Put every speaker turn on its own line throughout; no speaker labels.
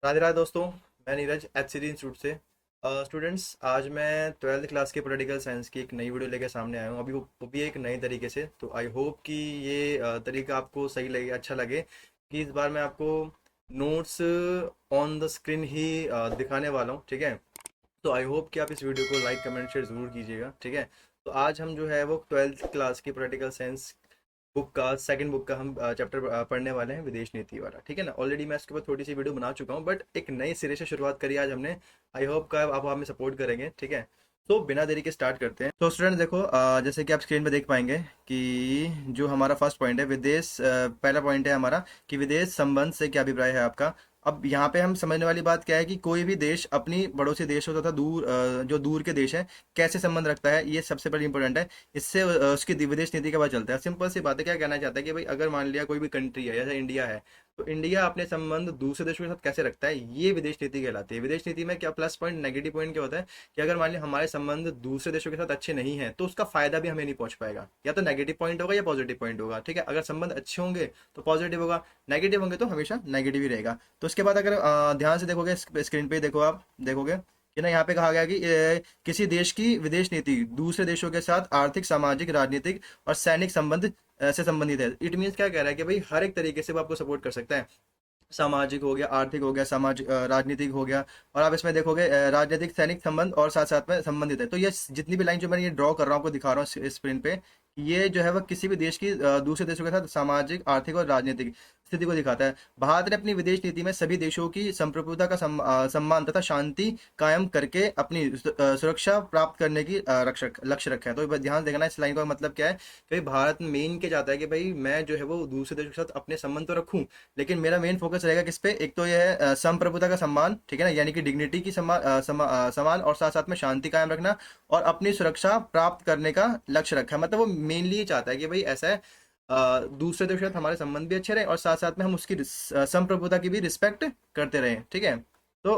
राधे राधे दोस्तों। मैं Neeraj HCD institute से। स्टूडेंट्स, आज मैं 12th क्लास के पॉलिटिकल साइंस की एक नई वीडियो लेकर सामने आया हूँ। अभी वो भी एक नए तरीके से। तो आई होप कि ये तरीका आपको सही लगे, अच्छा लगे कि इस बार मैं आपको नोट्स ऑन द स्क्रीन ही दिखाने वाला हूँ। ठीक है, तो आई होप कि आप इस वीडियो को लाइक कमेंट शेयर ज़रूर कीजिएगा। ठीक है, तो आज हम जो है वो 12th क्लास की पॉलिटिकल साइंस बुक का सेकंड बुक का हम चैप्टर पढ़ने वाले हैं, विदेश नीति वाला। ठीक है ना, ऑलरेडी मैं इसके ऊपर थोड़ी सी वीडियो बना चुका हूँ, बट एक नए सिरे से शुरुआत करी आज हमने। आई होप का आप हमें सपोर्ट करेंगे। ठीक है, तो बिना देरी के स्टार्ट करते हैं। तो स्टूडेंट देखो, जैसे कि आप स्क्रीन पे देख पाएंगे कि जो हमारा फर्स्ट पॉइंट है विदेश, पहला पॉइंट है हमारा कि विदेश संबंध से क्या अभिप्राय है आपका। अब यहाँ पे हम समझने वाली बात क्या है कि कोई भी देश अपनी पड़ोसी देशों तथा दूर जो दूर के देश हैं कैसे संबंध रखता है, ये सबसे बड़ी इंपॉर्टेंट है। इससे उसकी विदेश नीति का पता चलता है। सिंपल सी बात है, क्या कहना चाहता है कि भाई अगर मान लिया कोई भी कंट्री है जैसे इंडिया है, तो इंडिया अपने संबंध दूसरे देशों के साथ कैसे रखता है, ये विदेश नीति कहलाती है। विदेश नीति में क्या प्लस पॉइंट नेगेटिव पॉइंट क्या होता है कि अगर मान लिया हमारे संबंध दूसरे देशों के साथ अच्छे नहीं है तो उसका फायदा भी हमें नहीं पहुंच पाएगा। या तो नेगेटिव पॉइंट होगा या पॉजिटिव पॉइंट होगा। ठीक है, अगर संबंध अच्छे होंगे तो पॉजिटिव होगा, नेगेटिव होंगे तो हमेशा नेगेटिव ही रहेगा। तो उसके बाद अगर ध्यान से देखोगे, स्क्रीन पे देखो, आप देखोगे कि ना यहाँ पे कहा गया कि किसी देश की विदेश नीति दूसरे देशों के साथ आर्थिक, सामाजिक, राजनीतिक और सैनिक संबंध से संबंधित है। इट मीन्स क्या कह रहा है कि भाई हर एक तरीके से वो आपको सपोर्ट कर सकता है। सामाजिक हो गया, आर्थिक हो गया, राजनीतिक हो गया, और आप इसमें देखोगे राजनीतिक, सैनिक संबंध और साथ साथ में संबंधित है। तो ये जितनी भी लाइन जो मैंने ये ड्रॉ कर रहा हूँ, आपको दिखा रहा हूँ स्क्रीन पे, ये जो है वह किसी भी देश की दूसरे देशों के साथ सामाजिक, आर्थिक और राजनीतिक स्थिति को दिखाता है। भारत ने अपनी विदेश नीति में सभी देशों की संप्रभुता का सम्मान तथा शांति कायम करके अपनी सुरक्षा प्राप्त करने की लक्ष्य रखा है। तो ध्यान देखना, इस लाइन का मतलब क्या है कि भाई भारत मेन के चाहता है कि भाई मैं जो है वो दूसरे देशों के साथ अपने संबंध तो रखूं, लेकिन मेरा मेन फोकस रहेगा किस पे। एक तो ये है संप्रभुता का सम्मान, ठीक है ना, यानी कि डिग्निटी की सम्मान, और साथ साथ में शांति कायम रखना और अपनी सुरक्षा प्राप्त करने का लक्ष्य रखा है। मतलब वो मेनली ये चाहता है कि भाई ऐसा है, दूसरे देशों के साथ हमारे संबंध भी अच्छे रहे और साथ साथ में हम उसकी संप्रभुता की भी रिस्पेक्ट करते रहें। ठीक है, तो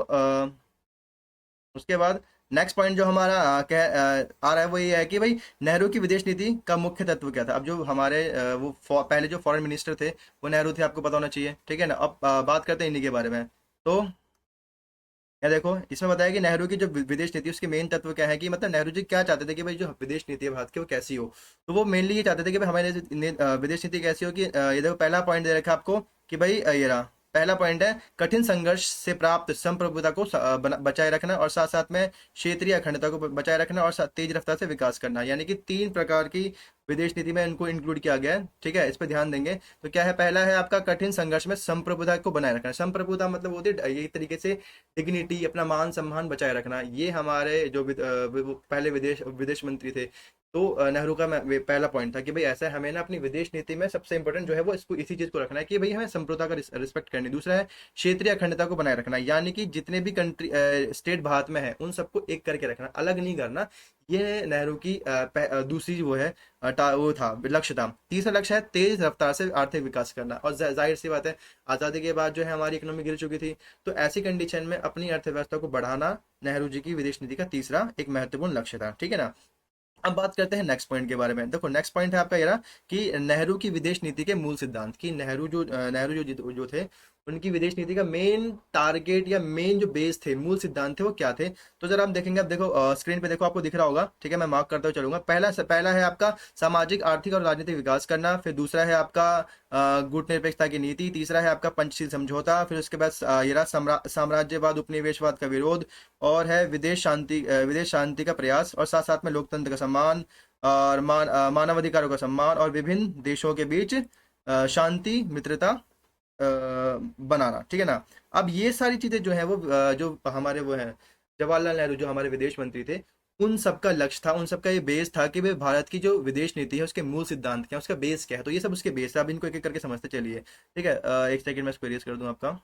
उसके बाद नेक्स्ट पॉइंट जो हमारा आ रहा है वो ये है कि भाई नेहरू की विदेश नीति का मुख्य तत्व क्या था। अब जो हमारे पहले जो फॉरेन मिनिस्टर थे वो नेहरू थे, आपको पता होना चाहिए। ठीक है ना, अब बात करते हैं इन्हीं के बारे में। तो ये देखो, इसमें बताया कि नेहरू की जो विदेश नीति उसके मेन तत्व क्या है, कि मतलब नेहरू जी क्या चाहते थे कि भाई जो विदेश नीति है भारत की वो कैसी हो। तो वो मेनली ये चाहते थे कि भाई हमारे विदेश नीति कैसी हो कि ये देखो पहला पॉइंट दे रखा है आपको कि भाई ये रहा पहला पॉइंट है, कठिन संघर्ष से प्राप्त संप्रभुता को बचाए रखना और साथ साथ में क्षेत्रीय अखंडता को बचाए रखना और तेज रफ्तार से विकास करना। यानी कि तीन प्रकार की विदेश नीति में इनको इंक्लूड किया गया है। ठीक है, इस पर ध्यान देंगे। तो क्या है, पहला है आपका कठिन संघर्ष में संप्रभुता को बनाए रखना। संप्रभुता मतलब होती है यही तरीके से डिग्निटी, अपना मान सम्मान बचाए रखना। ये हमारे जो पहले विदेश विदेश मंत्री थे, तो नेहरू का पहला पॉइंट था कि भाई ऐसा है, हमें ना अपनी विदेश नीति में सबसे इंपॉर्टेंट जो है वो इसको इसी चीज को रखना है कि भाई हमें संप्रभुता का रिस्पेक्ट करनी। दूसरा है क्षेत्रीय अखंडता को बनाए रखना, यानी कि जितने भी कंट्री स्टेट भारत में है उन सबको एक करके रखना, अलग नहीं करना। ये नेहरू की दूसरी वो है वो था लक्ष्य था। तीसरा लक्ष्य है तेज रफ्तार से आर्थिक विकास करना। और जाहिर सी बात है, आज़ादी के बाद जो है हमारी इकोनॉमी गिर चुकी थी, तो ऐसी कंडीशन में अपनी अर्थव्यवस्था को बढ़ाना नेहरू जी की विदेश नीति का तीसरा एक महत्वपूर्ण लक्ष्य था। ठीक है ना, अब बात करते हैं नेक्स्ट पॉइंट के बारे में। देखो नेक्स्ट पॉइंट है आपका ये रहा कि नेहरू की विदेश नीति के मूल सिद्धांत, कि नेहरू जो थे उनकी विदेश नीति का मेन टारगेट या मेन जो बेस थे, मूल सिद्धांत थे, वो क्या थे। तो जरा हम देखेंगे, अब देखो स्क्रीन पे देखो, आपको दिख रहा होगा। ठीक है, मैं मार्क करते हुए चलूंगा। पहला है आपका सामाजिक, आर्थिक और राजनीतिक विकास करना। फिर दूसरा है आपका गुटनिरपेक्षता की नीति। तीसरा है आपका पंचशील समझौता। फिर उसके बाद ये रहा साम्राज्यवाद, उपनिवेशवाद का विरोध। और है विदेश शांति का प्रयास और साथ साथ में लोकतंत्र का सम्मान और मानवाधिकारों का सम्मान और विभिन्न देशों के बीच शांति, मित्रता बनाना। ठीक है ना, अब ये सारी चीजें जो है वो जो हमारे वो हैं जवाहरलाल नेहरू जो हमारे विदेश मंत्री थे, उन सबका लक्ष्य था, उन सबका ये बेस था कि भाई भारत की जो विदेश नीति है उसके मूल सिद्धांत क्या है, उसका बेस क्या है। तो ये सब उसके बेस है। अब इनको एक एक करके समझते चलिए। ठीक है, एक सेकंड में इसको erase कर दूं आपका।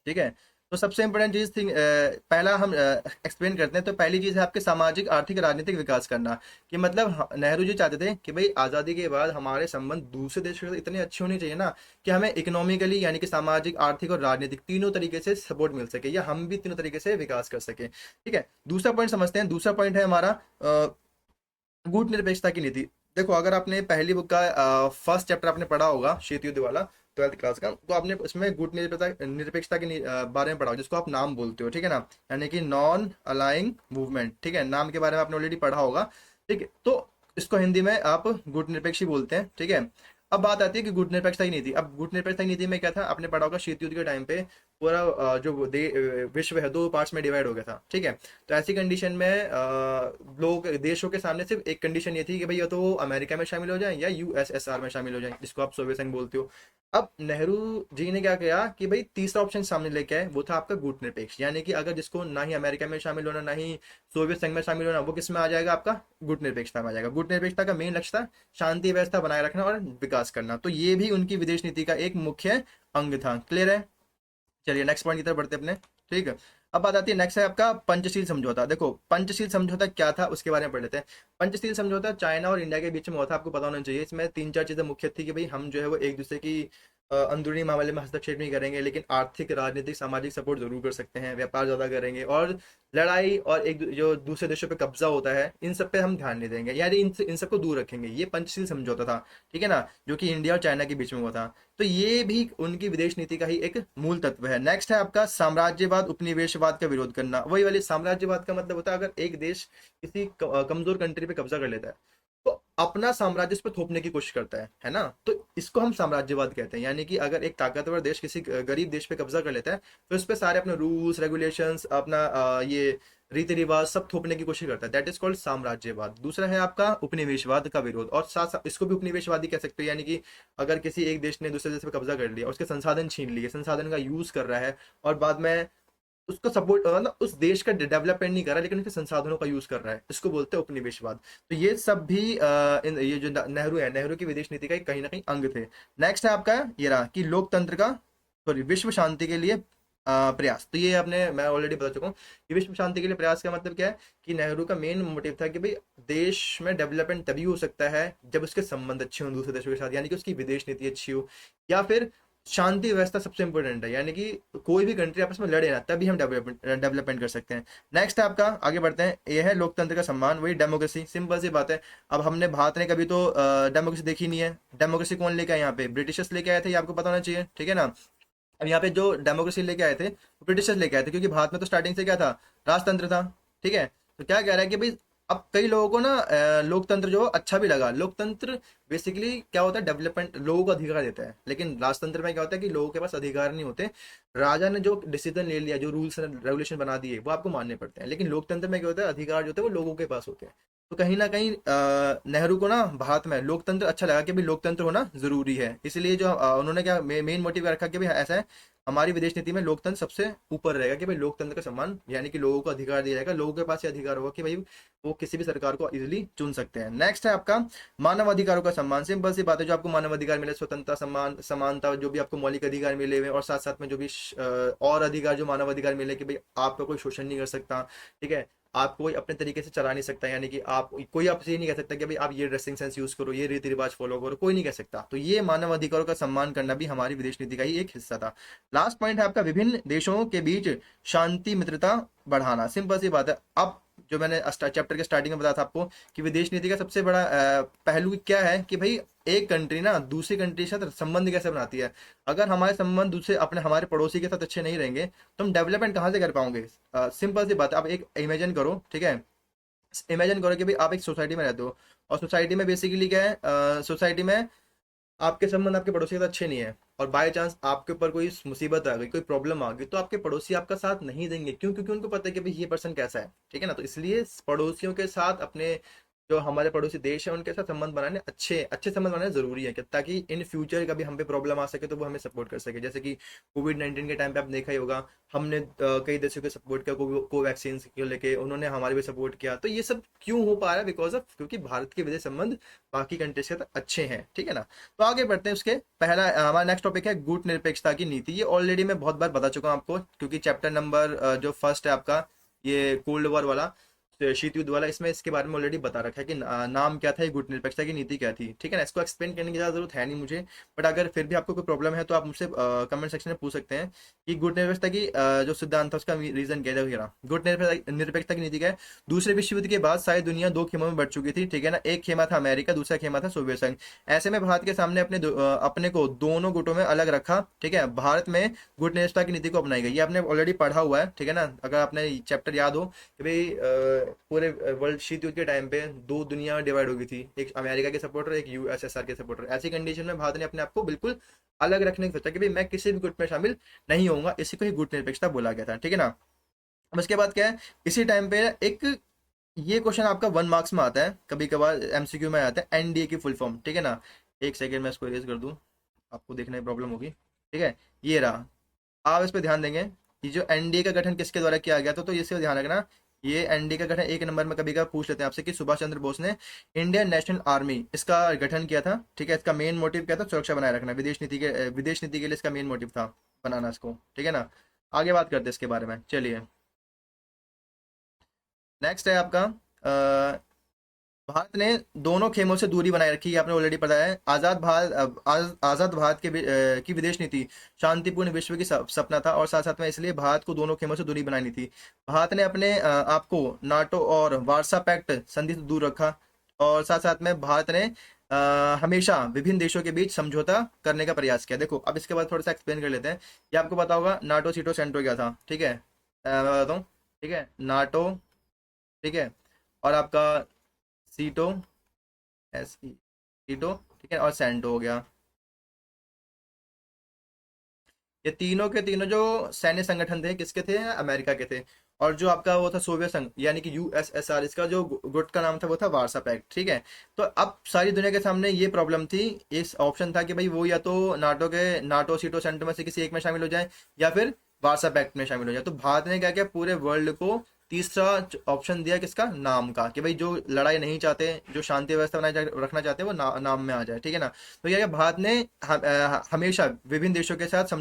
ठीक है, तो सबसे इंपॉर्टेंट चीज थी, पहला हम एक्सप्लेन करते हैं। तो पहली चीज है आपके सामाजिक, आर्थिक, राजनीतिक विकास करना। कि मतलब नेहरू जी चाहते थे कि भाई आज़ादी के बाद हमारे संबंध दूसरे देशों से इतने अच्छे होने चाहिए ना कि हमें इकोनॉमिकली यानी कि सामाजिक, आर्थिक और राजनीतिक तीनों तरीके से सपोर्ट मिल सके, या हम भी तीनों तरीके से विकास कर सके। ठीक है, दूसरा पॉइंट समझते हैं। दूसरा पॉइंट है हमारा गुट निरपेक्षता की नीति। देखो अगर आपने पहली बुक का फर्स्ट चैप्टर आपने पढ़ा होगा शीत युद्ध वाला, ट्वेल्थ क्लास का, तो आपने इसमें गुट निरपेक्षता के बारे में पढ़ा होगा, जिसको आप नाम बोलते हो, ठीक है ना, यानी कि नॉन अलाइंग मूवमेंट, ठीक है, नाम के बारे में आपने ऑलरेडी पढ़ा होगा, ठीक है। तो इसको हिंदी में आप गुट निरपेक्ष ही बोलते हैं, ठीक है। अब बात आती है कि गुट निरपेक्षता की नीति। अब गुट निरपेक्षता की नीति में क्या था, आपने पढ़ा होगा शीत युद्ध के टाइम पे पूरा विश्व है दो पार्ट्स में डिवाइड हो गया था, ठीक है। तो ऐसी कंडीशन में लोग देशों के सामने सिर्फ एक कंडीशन ये थी कि भाई या तो वो अमेरिका में शामिल हो जाए या यूएसएसआर में शामिल हो जाए, जिसको आप सोवियत संघ बोलते हो। अब नेहरू जी ने क्या किया कि भाई तीसरा ऑप्शन सामने लेके आए, वो था आपका गुट निरपेक्ष, यानी कि अगर जिसको ना ही अमेरिका में शामिल होना ना ही सोवियत संघ में शामिल होना, वो किस में आ जाएगा, आपका गुट निरपेक्षता में आ जाएगा। गुट निरपेक्षता का मेन लक्ष्य था शांति व्यवस्था बनाए रखना और विकास करना, तो ये भी उनकी विदेश नीति का एक मुख्य अंग था। क्लियर है? चलिए नेक्स्ट पॉइंट की तरफ बढ़ते हैं अपने, ठीक है। अब बात आती है, नेक्स्ट है आपका पंचशील समझौता। देखो पंचशील समझौता क्या था उसके बारे में पढ़ लेते हैं। पंचशील समझौता चाइना और इंडिया के बीच में हुआ था, आपको पता होना चाहिए। इसमें तीन चार चीजें मुख्य थी कि भाई हम जो है वो एक दूसरे की अंदरूनी मामले में हस्तक्षेप नहीं करेंगे, लेकिन आर्थिक राजनीतिक सामाजिक सपोर्ट जरूर कर सकते हैं, व्यापार ज्यादा करेंगे, और लड़ाई और जो दूसरे देशों पे कब्जा होता है इन सब पे हम ध्यान नहीं देंगे, यानी इन सबको दूर रखेंगे। ये पंचशील समझौता था, ठीक है ना, जो कि इंडिया और चाइना के बीच में हुआ था। तो ये भी उनकी विदेश नीति का ही एक मूल तत्व है। नेक्स्ट है आपका साम्राज्यवाद उपनिवेशवाद का विरोध करना। वही वाली साम्राज्यवाद का मतलब होता है अगर एक देश किसी कमजोर कंट्री पे कब्जा कर लेता है तो अपना साम्राज्य उस पर थोपने की कोशिश करता है ना, तो इसको हम साम्राज्यवाद कहते हैं। यानी कि अगर एक ताकतवर देश किसी गरीब देश पे कब्जा कर लेता है तो उस पर सारे अपने रूल्स रेगुलेशंस अपना ये रीति रिवाज सब थोपने की कोशिश करता है, दैट इज कॉल्ड साम्राज्यवाद। दूसरा है आपका उपनिवेशवाद का विरोध, और साथ साथ इसको भी उपनिवेशवादी कह सकते हो, यानी कि अगर किसी एक देश ने दूसरे देश पे कब्जा कर लिया, उसके संसाधन छीन लिए, संसाधन का यूज कर रहा है और बाद में उसको सपोर्ट मतलब उस देश का डेवलपमेंट नहीं कर रहा है लेकिन उसके संसाधनों का यूज कर रहा है, इसको बोलते हैं उपनिवेशवाद। तो ये सब भी ये जो नेहरू है, नेहरू की विदेश नीति का कहीं ना कहीं अंग थे। नेक्स्ट है आपका ये रहा कि लोकतंत्र का सॉरी विश्व शांति के लिए प्रयास। तो ये आपने मैं ऑलरेडी बता चुका हूँ कि विश्व शांति के लिए प्रयास का मतलब क्या है कि नेहरू का मेन मोटिव था कि भाई देश में डेवलपमेंट तभी हो सकता है जब उसके संबंध अच्छे हों दूसरे देशों के साथ, यानी कि उसकी विदेश नीति अच्छी हो, या फिर शांति व्यवस्था सबसे इंपॉर्टेंट है, यानी कि कोई भी कंट्री आपस में लड़े ना तभी हम डेवलपमेंट कर सकते हैं। नेक्स्ट है आपका, आगे बढ़ते हैं, ये है लोकतंत्र का सम्मान, वही डेमोक्रेसी। सिंपल सी बात है। अब हमने भारत ने कभी तो डेमोक्रेसी देखी नहीं है। डेमोक्रेसी कौन लेके आए यहाँ पे? ब्रिटिशर्स लेके आए थे, ये आपको पता होना चाहिए, ठीक है ना। अब यहाँ पे जो डेमोक्रेसी लेके आए थे वो ब्रिटिशर्स लेके आए थे, क्योंकि भारत में तो स्टार्टिंग से क्या था, राजतंत्र था, ठीक है। तो क्या कह रहा है कि भाई अब कई लोगों को ना लोकतंत्र जो अच्छा भी लगा। लोकतंत्र बेसिकली क्या होता है, डेवलपमेंट, लोगों को अधिकार देता है, लेकिन राजतंत्र में क्या होता है कि लोगों के पास अधिकार नहीं होते। राजा ने जो डिसीजन ले लिया, जो रूल्स एंड रेगुलेशन बना दिए वो आपको मानने पड़ते हैं, लेकिन लोकतंत्र में क्या होता है, अधिकार जो होते हैं वो लोगों के पास होते हैं। तो कहीं ना कहीं नेहरू को ना भारत में लोकतंत्र अच्छा लगा कि भाई लोकतंत्र होना जरूरी है, इसलिए जो उन्होंने क्या मेन मोटिव रखा कि भाई ऐसा है हमारी विदेश नीति में लोकतंत्र सबसे ऊपर रहेगा, कि भाई लोकतंत्र का सम्मान, यानी कि लोगों को अधिकार दिया जाएगा, लोगों के पास ये अधिकार होगा कि भाई वो किसी भी सरकार को इजीली चुन सकते हैं। नेक्स्ट है आपका मानव अधिकारों का सम्मान। सिंपल सी बात है, जो आपको मानव अधिकार मिले, स्वतंत्रता, सम्मान, समानता, जो भी आपको मौलिक अधिकार मिले हुए, और साथ साथ में जो भी और अधिकार, जो मानव अधिकार मिले कि भाई आपका कोई शोषण नहीं कर सकता, ठीक है, आपको कोई अपने तरीके से चला नहीं सकता, यानी कि आप कोई आपसे ये नहीं कह सकता कि भाई आप ये ड्रेसिंग सेंस यूज करो, ये रीति रिवाज फॉलो करो, कोई नहीं कह सकता। तो ये मानव अधिकारों का सम्मान करना भी हमारी विदेश नीति का ही एक हिस्सा था। लास्ट पॉइंट है आपका विभिन्न देशों के बीच शांति मित्रता बढ़ाना। सिंपल सी बात है। अब जो मैंने चैप्टर के स्टार्टिंग में बताया था आपको कि विदेश नीति का सबसे बड़ा पहलू क्या है कि भाई एक कंट्री ना दूसरी कंट्री के साथ संबंध कैसे बनाती है। अगर हमारे संबंध दूसरे अपने हमारे पड़ोसी के साथ अच्छे नहीं रहेंगे तो हम डेवलपमेंट कहाँ से कर पाओगे। सिंपल सी बात है, आप एक इमेजिन करो, ठीक है, इमेजिन करो कि भाई आप एक सोसाइटी में रहते हो, और सोसाइटी में बेसिकली क्या है, सोसाइटी में आपके संबंध आपके पड़ोसी के साथ अच्छे नहीं है, और बाय चांस आपके ऊपर कोई मुसीबत आ गई, कोई प्रॉब्लम आ गई, तो आपके पड़ोसी आपका साथ नहीं देंगे। क्यों? क्योंकि उनको पता है कि भाई ये पर्सन कैसा है, ठीक है ना। तो इसलिए पड़ोसियों के साथ, अपने जो हमारे पड़ोसी देश है उनके साथ संबंध बनाने, अच्छे अच्छे संबंध बनाने जरूरी है, ताकि इन फ्यूचर कभी हम पे प्रॉब्लम आ सके तो वो हमें सपोर्ट कर सके। जैसे कि कोविड-19 के टाइम पे आपने देखा ही होगा, हमने कई देशों को सपोर्ट किया कोवैक्सीन को लेके, उन्होंने हमारे भी सपोर्ट किया। तो ये सब क्यों हो पा रहा है? बिकॉज ऑफ क्योंकि भारत के विदेश संबंध बाकी कंट्रीज के साथ अच्छे हैं, ठीक है ना। तो आगे बढ़ते हैं। उसके पहला हमारा नेक्स्ट टॉपिक है गुट निरपेक्षता की नीति। ये ऑलरेडी मैं बहुत बार बता चुका हूँ आपको, क्योंकि चैप्टर नंबर जो फर्स्ट है आपका ये कोल्ड वॉर वाला, शीत युद्ध वाला, इसमें इसके बारे में ऑलरेडी बता रखा है कि नाम क्या था, ये गुट निरपेक्षता की नीति क्या थी, ठीक है ना। इसको एक्सप्लेन करने की ज़्यादा जरूरत है नहीं मुझे, बट अगर फिर भी आपको कोई प्रॉब्लम है तो आप मुझसे कमेंट सेक्शन में पूछ सकते हैं कि गुट निरपेक्षता की जो सिद्धांत था उसका रीजन क्या है वगैरह। गुट निरपेक्षता की नीति क्या है? दूसरे विश्व युद्ध के बाद सारी दुनिया दो खेमों में बढ़ चुकी थी, ठीक है ना। एक खेमा था अमेरिका, दूसरा खेमा था सोवियत संघ। ऐसे में भारत के सामने अपने को दोनों गुटों में अलग रखा, ठीक है। भारत में गुट निरपेक्षता की नीति को अपनाई गई, ये आपने ऑलरेडी पढ़ा हुआ है, ठीक है ना। अगर आपने चैप्टर याद हो कि भाई पूरे वर्ल्ड शीत युद्ध के टाइम पे दो दुनिया डिवाइड हो गई थी, एक अमेरिका के सपोर्टर, एक यूएसएसआर के सपोर्टर। ऐसी कंडीशन में भारत ने अपने आप को बिल्कुल अलग रखने की सोचा कि भाई मैं किसी भी गुट में शामिल नहीं होऊंगा, इसी को ही गुट निरपेक्षता बोला गया था, ठीक है ना। अब इसके बाद क्या है, इसी टाइम पे एक ये क्वेश्चन आपका 1 मार्क्स में आता है, कभी कभार एमसीक्यू में आता है, एनडीए की फुल फॉर्म, ठीक है ना। एक सेकेंड में इसको इरेज कर दूं, आपको देखने में प्रॉब्लम होगी, ठीक है। ये रहा, आप इस पर ध्यान देंगे। ये जो एनडीए का गठन किसके द्वारा किया गया था, तो इससे ध्यान रखना। ये एनडीए का गठन एक नंबर में कभी कभी पूछ लेते हैं आपसे कि सुभाष चंद्र बोस ने इंडियन नेशनल आर्मी इसका गठन किया था, ठीक है। इसका मेन मोटिव क्या था? सुरक्षा बनाए रखना, विदेश नीति के लिए इसका मेन मोटिव था बनाना इसको, ठीक है ना। आगे बात करते हैं इसके बारे में, चलिए। नेक्स्ट है आपका भारत ने दोनों खेमों से दूरी बनाए रखी है, आपने ऑलरेडी पता है। आजाद भारत की विदेश नीति शांतिपूर्ण विश्व की सपना था, और साथ साथ में इसलिए भारत को दोनों खेमों से दूरी बनानी थी। भारत ने अपने आप को नाटो और वार्सा पैक्ट संधि से दूर रखा, और साथ साथ में भारत ने हमेशा विभिन्न देशों के बीच समझौता करने का प्रयास किया। देखो अब इसके बाद थोड़ा सा एक्सप्लेन कर लेते हैं। ये आपको पता होगा नाटो सीटो सेंटो क्या था, ठीक है। मैं बताता हूँ, ठीक है। नाटो, ठीक है, और आपका सीटो, सीटो, ठीक है, और सेंटो हो गया। ये तीनों के तीनों जो सैन्य संगठन थे किसके थे? अमेरिका के थे। और जो आपका वो था सोवियत संघ यानी कि यूएसएसआर, इसका जो गुट का नाम था वो था वार्सा पैक्ट, ठीक है। तो अब सारी दुनिया के सामने ये प्रॉब्लम थी, इस ऑप्शन था कि भाई वो या तो नाटो सीटो सेंटो में से किसी एक में शामिल हो जाए, या फिर वार्सा पैक्ट में शामिल हो जाए। तो भारत ने क्या किया, पूरे वर्ल्ड को तीसरा ऑप्शन दिया, किसका? नाम का, कि भाई जो लड़ाई नहीं चाहते, जो शांति व्यवस्था रखना चाहते हैं, वो नाम में आ जाए, ठीक है ना। तो क्या किया भारत ने हमेशा विभिन्न देशों के साथ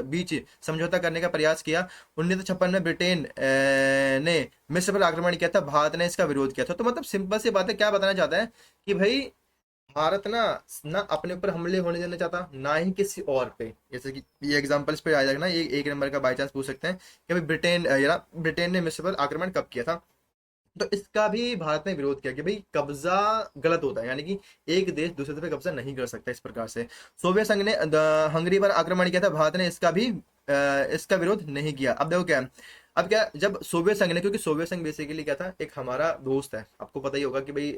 बीच समझौता करने का प्रयास किया। 1956 में ब्रिटेन ने मिस्र पर आक्रमण किया था, भारत ने इसका विरोध किया था। तो मतलब सिंपल सी बात है, क्या बताना चाहता है कि भाई भारत ना ना अपने ऊपर हमले होने देना चाहता, ना ही किसी और पे। जैसे कि ये एग्जांपल्स पे आ जाएगा ना, ये एक नंबर का बाई चांस पूछ सकते हैं कि भाई ब्रिटेन ने मिस्र पर आक्रमण कब किया था। तो इसका भी भारत ने विरोध किया कि भाई कब्जा गलत होता है, यानी कि एक देश दूसरे पे कब्जा नहीं कर सकता इस प्रकार से। सोवियत संघ ने हंगरी पर आक्रमण किया था, भारत ने इसका विरोध नहीं किया। अब देखो क्या है, अब क्या, जब सोवियत संघ ने, क्योंकि सोवियत संघ बेसिकली क्या था, एक हमारा दोस्त है, आपको पता ही होगा कि भाई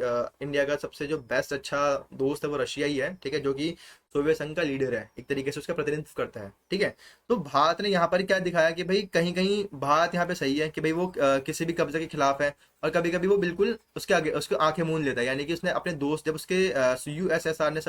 इंडिया का सबसे जो बेस्ट अच्छा दोस्त है वो रशिया ही है, ठीक है, जो कि सोवियत संघ का लीडर है, एक तरीके से उसका प्रतिनिधित्व करता है, ठीक है। तो भारत ने यहाँ पर क्या दिखाया कि भाई कहीं कहीं भारत यहाँ पे सही है, कि भाई वो किसी भी कब्जे के खिलाफ है, और कभी कभी वो बिल्कुल उसके आगे उसको आंखें मूंद लेता है। यानी कि उसने अपने दोस्त, जब उसके यूएसएसआर ने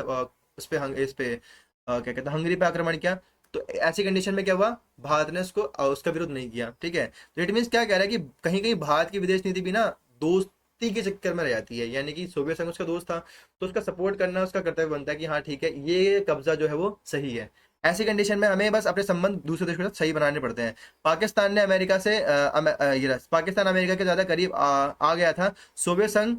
इस पे क्या कहते हैं, हंगरी पे आक्रमण किया, तो ऐसी कंडीशन में क्या हुआ, भारत ने उसका विरोध नहीं किया, ठीक है। तो इट मीन्स क्या कह रहा है कि कहीं कहीं भारत की विदेश नीति भी ना दोस्ती के चक्कर में रह जाती है, यानी कि सोवियत संघ उसका दोस्त था, तो उसका सपोर्ट करना उसका कर्तव्य बनता है कि हाँ ठीक है, ये कब्जा जो है वो सही है। ऐसी कंडीशन में हमें बस अपने संबंध दूसरे देशों के साथ सही बनाने पड़ते हैं। पाकिस्तान ने अमेरिका से पाकिस्तान अमेरिका के ज्यादा करीब आ गया था। सोवियत संघ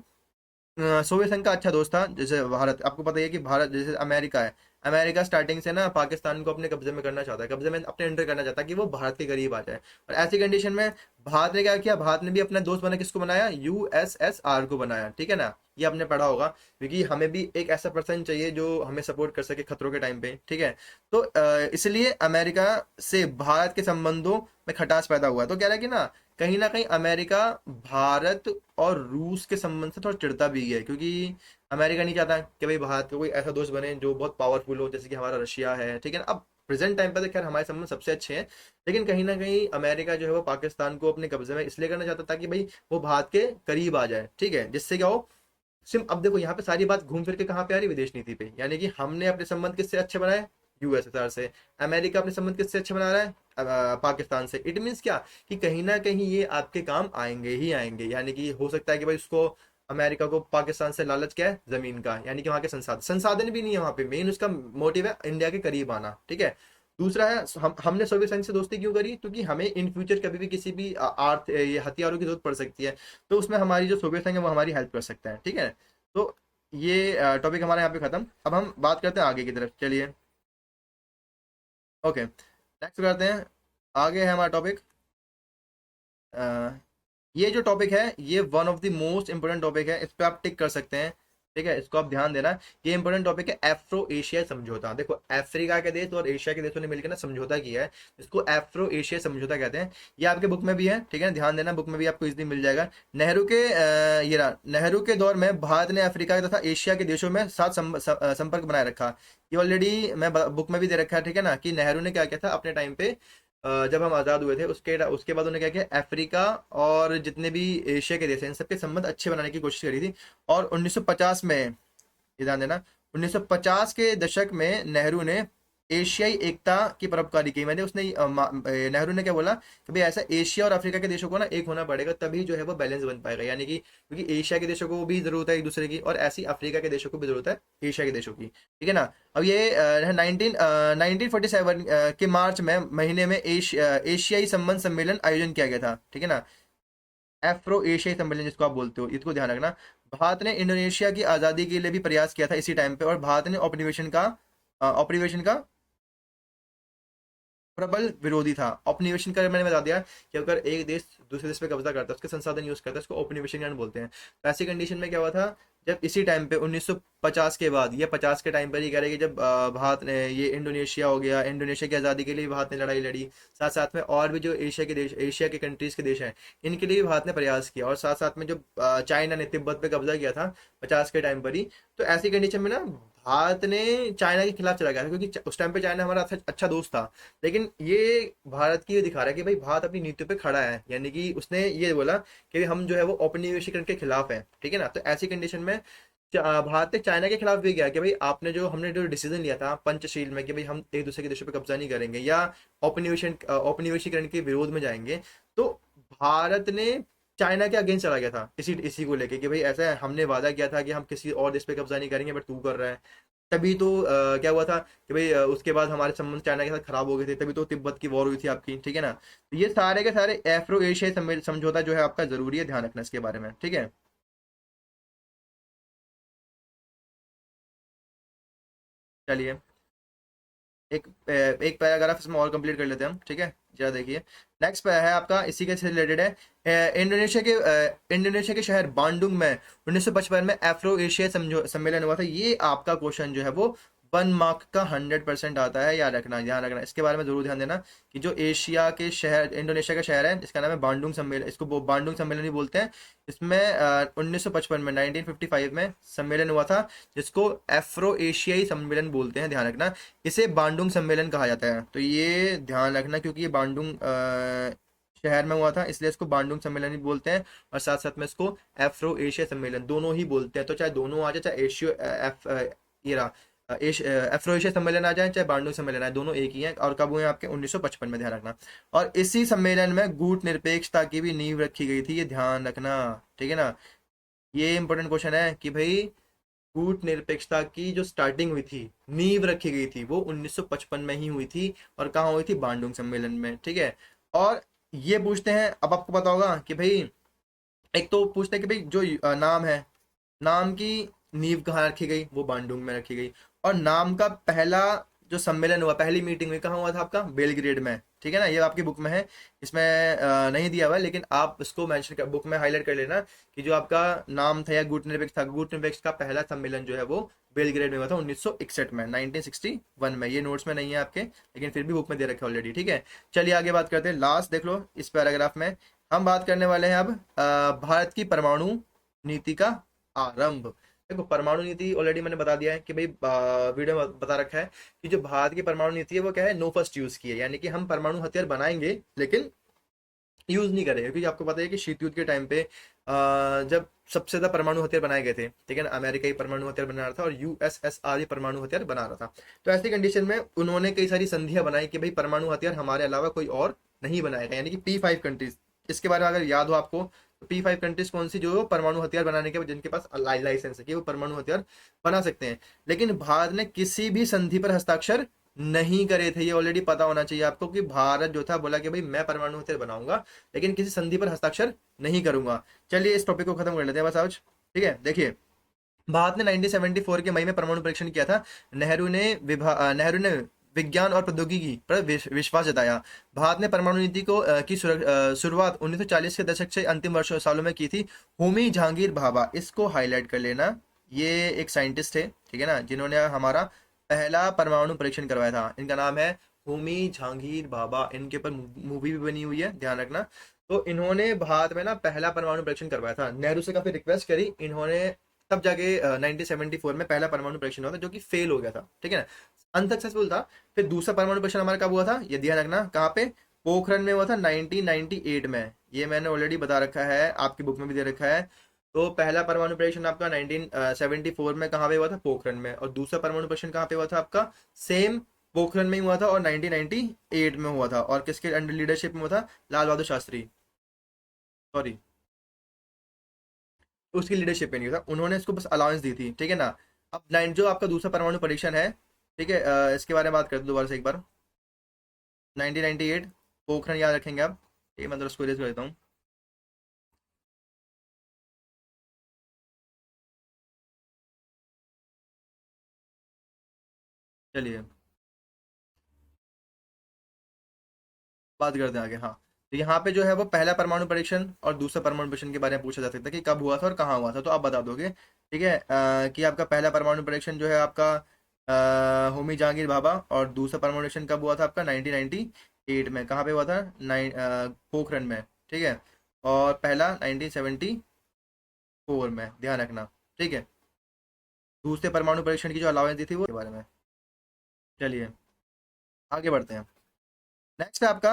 सोवियत संघ का अच्छा दोस्त था। जैसे भारत, आपको पता ही है कि भारत जैसे अमेरिका है, अमेरिका स्टार्टिंग से ना पाकिस्तान को अपने कब्जे में करना चाहता है, कब्जे में अपने अंडर करना चाहता है कि वो भारत के करीब आ जाए। और ऐसी कंडीशन में भारत ने क्या किया, भारत ने भी अपना दोस्त बना, किसको बनाया? यूएसएसआर को बनाया, ठीक है ना। ये आपने पढ़ा होगा, क्योंकि हमें भी एक ऐसा पर्सन चाहिए जो हमें सपोर्ट कर सके खतरों के टाइम पे, ठीक है। तो इसलिए अमेरिका से भारत के संबंधों में खटास पैदा हुआ। तो कह रहा है कि ना कहीं अमेरिका भारत और रूस के संबंध से थोड़ा चिढ़ता भी है, क्योंकि अमेरिका नहीं चाहता कि भाई भारत का कोई ऐसा दोस्त बने जो बहुत पावरफुल हो, जैसे कि हमारा रशिया है, ठीक है ना। अब प्रेजेंट टाइम पर तो खैर हमारे संबंध सबसे अच्छे हैं, लेकिन कहीं ना कहीं अमेरिका जो है वो पाकिस्तान को अपने कब्जे में इसलिए करना चाहता था कि भाई वो भारत के करीब आ जाए, ठीक है, जिससे क्या हो। सिर्फ अब देखो यहाँ पे सारी बात घूम फिर के कहाँ पे आ रही? विदेश नीति पे। यानी कि हमने अपने संबंध किससे अच्छे बनाए? यूएसएसआर से। अमेरिका अपने संबंध किससे अच्छे बना रहा है? पाकिस्तान से। इट मीन्स क्या, कि कहीं ना कहीं ये आपके काम आएंगे ही आएंगे। यानी कि हो सकता है कि भाई उसको, अमेरिका को पाकिस्तान से लालच क्या है? जमीन का, यानी कि वहां के संसाधन संसाधन भी नहीं है वहां पे, मेन उसका मोटिव है इंडिया के करीब आना, ठीक है। दूसरा है, हमने सोवियत संघ से दोस्ती क्यों करी, क्योंकि हमें इन फ्यूचर कभी भी किसी भी आर्थ ये हथियारों की जरूरत पड़ सकती है, तो उसमें हमारी जो सोवियत संघ है वो हमारी हेल्प कर सकता है, ठीक है। तो ये टॉपिक हमारा यहाँ पे खत्म। अब हम बात करते हैं आगे की तरफ, चलिए। ओके, नेक्स्ट करते हैं। आगे है हमारा टॉपिक। ये जो टॉपिक है ये one of the most important topic है, इस पे आप टिक कर सकते हैं, ठीक है, इसको आप ध्यान देना। ये इंपोर्टेंट टॉपिक है, अफ्रो एशिया समझौता। देखो, अफ्रीका के देश और एशिया के देशों ने मिलकर ना समझौता किया है, इसको अफ्रो एशिया समझौता कहते हैं। ये आपके बुक में भी है, ठीक है, ध्यान देना, बुक में भी आपको इजली मिल जाएगा। नेहरू के ये रहा, नेहरू के दौर में भारत ने अफ्रीका तथा एशिया के देशों में साथ संपर्क बनाए रखा। ये ऑलरेडी मैं बुक में भी दे रखा है, ठीक है ना, कि नेहरू ने क्या किया था अपने टाइम पे, जब हम आज़ाद हुए थे उसके उसके बाद उन्होंने क्या किया, अफ्रीका और जितने भी एशिया के देश हैं इन सबके संबंध अच्छे बनाने की कोशिश करी थी। और 1950 में, ये ध्यान देना, 1950 के दशक में नेहरू ने एशियाई एकता की परोपकारी की। मैंने उसने नेहरू ने क्या बोला कि भाई ऐसा एशिया और अफ्रीका के देशों को ना एक होना पड़ेगा, तभी जो है वो बैलेंस बन पाएगा, यानी कि क्योंकि एशिया के देशों को भी जरूरत है एक दूसरे की, और ऐसी अफ्रीका के देशों को भी जरूरत है एशिया के देशों की, ठीक है ना। अब ये 1947 के मार्च में महीने में एशियाई संबंध सम्मेलन आयोजन किया गया था, ठीक है ना, एफ्रो एशियाई सम्मेलन जिसको आप बोलते हो, इसको ध्यान रखना। भारत ने इंडोनेशिया की आज़ादी के लिए भी प्रयास किया था इसी टाइम पे, और भारत ने औपनिवेशन का प्रबल विरोधी था। औपनिवेशन का मैंने बता दिया कि अगर एक देश दूसरे देश पे कब्जा करता है, उसके संसाधन यूज करता है, उसको औपनिवेशीकरण बोलते हैं। तो ऐसी कंडीशन में क्या हुआ था, जब इसी टाइम पे 1950 के बाद, ये 50 के टाइम पर ही कह रहे हैं कि जब भारत ने ये इंडोनेशिया हो गया, इंडोनेशिया की आज़ादी के लिए भी भारत ने लड़ाई लड़ी, साथ साथ में और भी जो एशिया के देश, एशिया के कंट्रीज के देश हैं, इनके लिए भी भारत ने प्रयास किया, और साथ साथ में जो चाइना ने तिब्बत पे कब्जा किया था 50 के टाइम पर ही। तो ऐसी कंडीशन में ना भारत ने चाइना के खिलाफ चला गया था, क्योंकि उस टाइम पे चाइना हमारा अच्छा दोस्त था। लेकिन ये भारत की ये दिखा रहा है कि भाई भारत अपनी नीतियों पे खड़ा है, यानी कि उसने ये बोला कि हम जो है वो औपनिवेशीकरण के खिलाफ है, ठीक है ना। तो ऐसी कंडीशन में भारत ने चाइना के खिलाफ भी गया कि भाई आपने जो, हमने जो डिसीजन लिया था पंचशील में कि भाई हम एक दूसरे के देशों पे कब्जा नहीं करेंगे या औपनिवेशीकरण के विरोध में जाएंगे, तो भारत ने चाइना के अगेंस्ट चला गया था इसी इसी को लेके कि भाई ऐसा है, हमने वादा किया था कि हम किसी और देश पे कब्जा नहीं करेंगे, बट तू कर रहा है। तभी तो क्या हुआ था कि भाई उसके बाद हमारे संबंध चाइना के साथ खराब हो गए थे, तभी तो तिब्बत की वॉर हुई थी आपकी, ठीक है ना। तो ये सारे के सारे एफ्रो एशियाई समझौता जो है आपका जरूरी है, ध्यान रखना इसके बारे में, ठीक है। चलिए, एक पैराग्राफ इसमें और कंप्लीट कर लेते हैं हम, ठीक है, जरा देखिए। नेक्स्ट पे है आपका, इसी के से रिलेटेड है। इंडोनेशिया के शहर बांडुंग में 1955 में अफ्रो एशिया सम्मेलन हुआ था। ये आपका क्वेश्चन जो है वो 1 मार्क का 100% आता है, याद रखना, ध्यान रखना, इसके बारे में जरूर ध्यान देना कि जो एशिया के शहर, इंडोनेशिया का शहर है इसका नाम है बांडुंग सम्मेलन, इसको बांडुंग सम्मेलन भी बोलते हैं। इसमें 1955 में, 1955 में सम्मेलन हुआ था, जिसको एफ्रो एशियाई सम्मेलन बोलते हैं, ध्यान रखना। इसे बांडुंग सम्मेलन कहा जाता है, तो ये ध्यान रखना, क्योंकि ये बांडुंग शहर में हुआ था, इसलिए इसको बांडुंग सम्मेलन भी बोलते हैं, और साथ साथ में इसको एफ्रो एशिया सम्मेलन दोनों ही बोलते हैं। तो चाहे दोनों आ जाए, चाहे एशियो ये रहा एफ्रो एशिया सम्मेलन आ जाए, चाहे बांडुंग सम्मेलन आए, दोनों एक ही हैं, और कब हुए आपके 1955 में, ध्यान रखना। और इसी सम्मेलन में गुट निरपेक्षता की भी नींव रखी गई थी, ये ध्यान रखना, ठीक है ना। ये इंपॉर्टेंट क्वेश्चन है कि भाई कूट निरपेक्षता की जो स्टार्टिंग हुई थी, नींव रखी गई थी, वो 1955 में ही हुई थी, और कहाँ हुई थी, बांडुंग सम्मेलन में, ठीक है। और ये पूछते हैं, अब आपको पता होगा कि भाई, एक तो पूछते हैं कि भाई जो नाम है, नाम की नींव कहाँ रखी गई, वो बांडुंग में रखी गई। और नाम का पहला जो सम्मेलन हुआ, पहली मीटिंग हुई, कहाँ हुआ था आपका, बेलग्रेड में, ठीक है ना। ये आपकी बुक में है, इसमें नहीं दिया हुआ है, लेकिन आप इसको मेंशन कर, बुक में हाईलाइट कर लेना कि जो आपका नाम था या गुटनिरपेक्ष था, गुटनिरपेक्ष का पहला सम्मेलन जो है वो बेलग्रेड में हुआ था 1961 में, 1961 में। ये नोट्स में नहीं है आपके, लेकिन फिर भी बुक में दे रखे ऑलरेडी, ठीक है। चलिए आगे बात करते हैं, लास्ट देख लो इस पैराग्राफ में। हम बात करने वाले हैं अब भारत की परमाणु नीति का आरंभ। देखो, परमाणु नीति ऑलरेडी मैंने बता दिया है कि भाई वीडियो में बता रखा है कि जो भारत की परमाणु नीति है वो क्या है, नो फर्स्ट यूज की है, यानी कि हम परमाणु हथियार बनाएंगे लेकिन यूज नहीं करेंगे। क्योंकि आपको पता है कि शीत युद्ध के टाइम पे जब सबसे ज्यादा परमाणु हथियार बनाए गए थे, ठीक है ना, अमेरिका ही परमाणु हथियार बना रहा था और यूएसएसआर ही परमाणु हथियार बना रहा था। तो ऐसी कंडीशन में उन्होंने कई सारी संधियां बनाई कि भाई परमाणु हथियार हमारे अलावा कोई और नहीं बनाएगा, यानी कि P5 कंट्रीज। इसके बारे में अगर याद हो आपको, तो P5 कंट्रीज कौन सी, जो परमाणु हथियार बनाने के, जिनके पास लाइसेंस है कि वो परमाणु हथियार बना सकते हैं। लेकिन भारत ने किसी भी संधि पर हस्ताक्षर नहीं करे थे। ये ऑलरेडी पता होना चाहिए आपको कि भारत जो था बोला कि भाई मैं परमाणु हथियार बनाऊंगा लेकिन किसी संधि पर हस्ताक्षर नहीं करूंगा। चलिए इस टॉपिक को खत्म कर लेते हैं बस आज। ठीक है, देखिए भारत ने 1974 के मई में परमाणु परीक्षण किया था। नेहरू ने विज्ञान और प्रौद्योगिकी पर विश्वास जताया। भारत ने परमाणु नीति की शुरुआत 1940 के दशक से अंतिम वर्षों सालों में की थी। होमी जहांगीर भाभा, इसको हाईलाइट कर लेना। ये एक साइंटिस्ट थे, ठीक है ना, जिन्होंने हमारा पहला परमाणु परीक्षण करवाया था। इनका नाम है होमी जहांगीर भाभा। इनके ऊपर मूवी भी बनी हुई है, ध्यान रखना। तो इन्होंने भारत में ना पहला परमाणु परीक्षण करवाया था। नेहरू से काफी रिक्वेस्ट करी इन्होंने, तब जाके 1974 में पहला परमाणु परीक्षण हुआ था जो कि फेल हो गया था, ठीक है ना, अनसक्सेसफुल था। फिर दूसरा परमाणु परीक्षण हमारा कब हुआ था, ये ध्यान रखना, कहाँ पे, पोखरण में हुआ था 1998 में। ये मैंने ऑलरेडी बता रखा है, आपकी बुक में भी दे रखा है। तो पहला परमाणु परीक्षण आपका 1974 में कहाँ पे हुआ था, पोखरण में। और दूसरा परमाणु परीक्षण कहाँ पे हुआ था आपका, सेम पोखरण में ही हुआ था और 1998 में हुआ था। और किसके अंडर लीडरशिप में हुआ था, लाल बहादुर शास्त्री, सॉरी, उसकी लीडरशिप में नहीं था, उन्होंने इसको बस अलाउंस दी थी, ठीक है ना। अब नाइन जो आपका दूसरा परमाणु परीक्षण है, ठीक है, इसके बारे में बात करते हैं दोबारा से एक बार। 1998 पोखरण याद रखेंगे आप, ये मतलब उसको erase कर देता हूँ। चलिए बात करते हैं आगे। हाँ, तो यहाँ पे जो है वो पहला परमाणु परीक्षण और दूसरा परमाणु परीक्षण के बारे में पूछा जा सकता है कि कब हुआ था और कहाँ हुआ था, तो आप बता दोगे, ठीक है, कि आपका पहला परमाणु परीक्षण जो है आपका होमी जहांगीर भाभा, और दूसरा परमाणु परीक्षण कब हुआ था आपका 1998 में, कहाँ पे हुआ था, पोखरण में, ठीक है, और पहला 1974 में, ध्यान रखना, ठीक है। दूसरे परमाणु परीक्षण की जो अलाउंस दी थी वो के बारे में। चलिए आगे बढ़ते हैं। नेक्स्ट है आपका,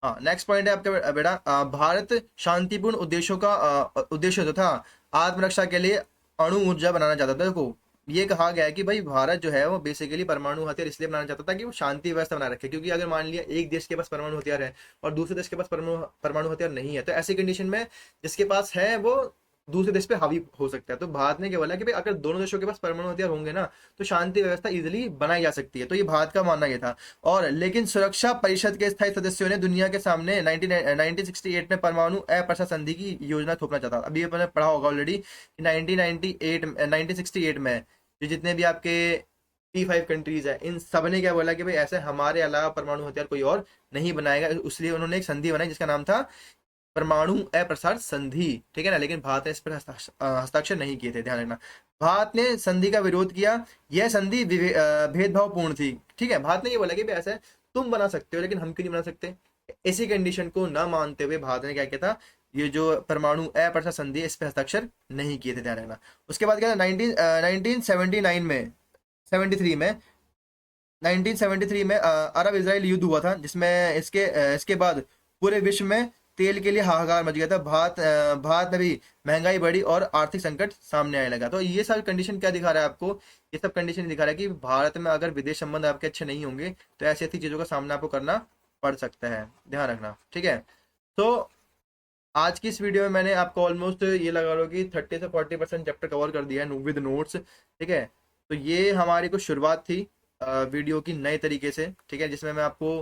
हाँ नेक्स्ट पॉइंट है आपका बेटा, भारत शांतिपूर्ण उद्देश्यों का उद्देश्य जो था आत्मरक्षा के लिए अणु ऊर्जा बनाना चाहता था। देखो ये कहा गया है कि भाई भारत जो है वो बेसिकली परमाणु हथियार इसलिए बनाना चाहता था कि वो शांति व्यवस्था बना रखे, क्योंकि अगर मान लिया एक देश के पास परमाणु हथियार है और दूसरे देश के पास परमाणु परमाणु हथियार नहीं है, तो ऐसी कंडीशन में जिसके पास है वो दूसरे देश पे हावी हो सकता है। तो भारत ने क्या बोला कि भाई अगर दोनों देशों के पास परमाणु हथियार होंगे ना तो शांति व्यवस्था इजिली बनाई जा सकती है। तो ये भारत का मानना ये था। और लेकिन सुरक्षा परिषद के स्थायी सदस्यों ने दुनिया के सामने 1968 में परमाणु अप्रसार संधि की योजना थोपना चाहता था। अभी आपने पढ़ा होगा ऑलरेडी कि 1998 1968 में जो जितने भी आपके P5 कंट्रीज है, इन सब ने क्या बोला कि भाई ऐसे हमारे अलावा परमाणु हथियार कोई और नहीं बनाएगा, इसलिए उन्होंने एक संधि बनाई जिसका नाम था परमाणु अप्रसार संधि, ठीक है ना। लेकिन भारत ने इस पर हस्ताक्षर नहीं किए थे, ध्यान रखना। भारत ने संधि का विरोध किया। यह संधि भेदभावपूर्ण थी, ठीक है। भारत ने ये बोला कि भाई ऐसा है, तुम बना सकते हो लेकिन हम क्यों नहीं बना सकते। इसी कंडीशन को न मानते हुए भारत ने क्या किया था, ये जो परमाणु अप्रसार संधि है, इस पर हस्ताक्षर नहीं किए थे, ध्यान रखना। उसके बाद क्या था, 1979 में 73 में 1973 में अरब इजराइल युद्ध हुआ था, जिसमें इसके बाद पूरे विश्व में तेल के लिए हाहाकार मच गया था। भारत में भी महंगाई बढ़ी और आर्थिक संकट सामने आने लगा। तो ये सब कंडीशन क्या दिखा रहा है आपको, ये सब कंडीशन दिखा रहा है कि भारत में अगर विदेश संबंध आपके अच्छे नहीं होंगे तो ऐसी ऐसी चीजों का सामना आपको करना पड़ सकता है, ध्यान रखना, ठीक है। तो आज की इस वीडियो में मैंने आपको ऑलमोस्ट ये लगा लो कि 30 से 40% चैप्टर कवर कर दिया है विद नोट्स, ठीक है। तो ये हमारी कुछ शुरुआत थी वीडियो की नए तरीके से, ठीक है, जिसमें मैं आपको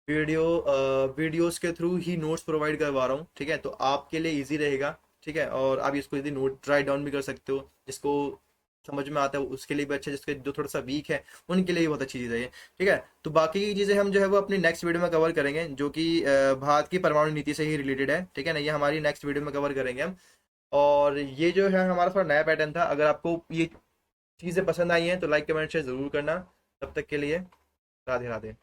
वीडियोस के थ्रू ही नोट्स प्रोवाइड करवा रहा हूँ, ठीक है। तो आपके लिए इजी रहेगा, ठीक है, और आप इसको यदि नोट राइट डाउन भी कर सकते हो, जिसको समझ में आता है उसके लिए भी अच्छा, जिसके जो थोड़ा सा वीक है उनके लिए भी बहुत अच्छी चीज़ है ये, ठीक है। तो बाकी की चीज़ें हम जो है वो अपनी नेक्स्ट वीडियो में कवर करेंगे, जो कि भारत की परमाणु नीति से ही रिलेटेड है, ठीक है ना। ये हमारी नेक्स्ट वीडियो में कवर करेंगे हम। और ये जो है हमारा थोड़ा नया पैटर्न था। अगर आपको ये चीज़ें पसंद आई हैं तो लाइक कमेंट शेयर ज़रूर करना। तब तक के लिए राधे राधे।